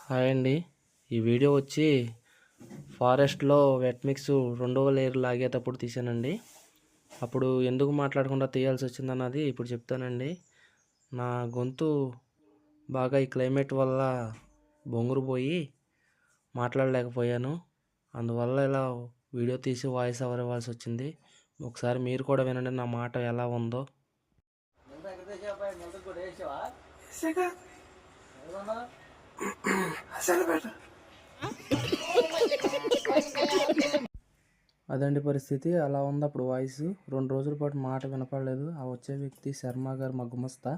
Hi అండి. ఈ video వచ్చి ఫారెస్ట్‌లో వెట్ మిక్స్ రెండవ లేయర్ లాగేటప్పుడు తీశానండి. అప్పుడు ఎందుకు మాట్లాడకుండా తీయాల్సొచ్చిందన్నది ఇప్పుడు చెప్తానండి. నా గొంతు బాగా ఈ క్లైమేట్ వల్ల బొంగురుపోయి మాట్లాడలేకపోయాను. అందువల్ల ఇలా వీడియో తీసి వాయిస్ ఓవర్ ఇవ్వాల్సొచ్చింది. ఒకసారి మీరు కూడా వినండి నా మాట ఎలా ఉందో. అదండి పరిస్థితి. అలా ఉంది అప్పుడు వాయిస్. 2 రోజుల పాటు మాట వినపడలేదు. ఆ వచ్చే వ్యక్తి శర్మ గారు మా గుమస్తా.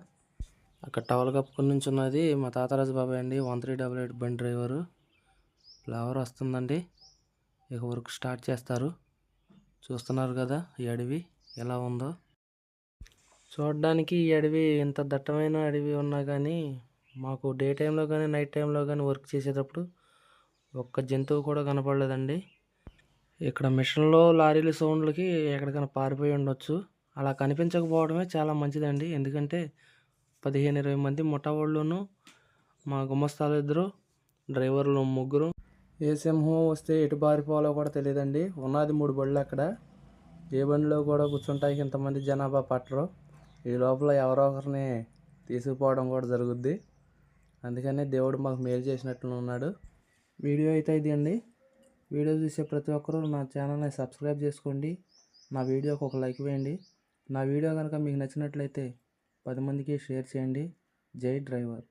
అక్కడ టవల్ కప్పుకొని నుంచున్నది మా తాతరాజు బాబాయ్ అండి. 1388 బండి డ్రైవరు. ఫ్లవర్ వస్తుందండి. ఇక వర్క్ స్టార్ట్ చేస్తారు. చూస్తున్నారు కదా ఈ అడవి ఎలా ఉందో. చూడడానికి ఈ అడవి ఇంత దట్టమైన అడవి ఉన్నా కానీ మాకు డే టైంలో కానీ నైట్ టైంలో కానీ వర్క్ చేసేటప్పుడు ఒక్క జంతువు కూడా కనపడలేదండి. ఇక్కడ మిషన్లో లారీల సౌండ్లకి ఎక్కడికైనా పారిపోయి ఉండొచ్చు. అలా కనిపించకపోవడమే చాలా మంచిదండి. ఎందుకంటే 15-20 మంది ముఠా వాళ్ళును మా గుమస్తాలు 2 డ్రైవర్లు 3. ఏ సింహం వస్తే ఎటు పారిపోవాలో కూడా తెలియదండి. ఉన్నది 3 బళ్ళు అక్కడ. ఏ బండిలో కూడా కూర్చుంటానికి ఇంతమంది జనాభా పట్టరు. ఈ లోపల ఎవరో ఒకరిని తీసుకుపోవడం కూడా జరుగుద్ది. అందుకనే దేవుడు మాకు మేలు చేసినట్లున్నాడు. వీడియో అయితే ఇది అండి. వీడియో చూసే ప్రతి ఒక్కరూ నా ఛానల్ని సబ్స్క్రైబ్ చేసుకోండి. నా వీడియోకి ఒక లైక్ వేయండి. నా వీడియో కనుక మీకు నచ్చినట్లయితే 10 మందికి షేర్ చేయండి. జై డ్రైవర్.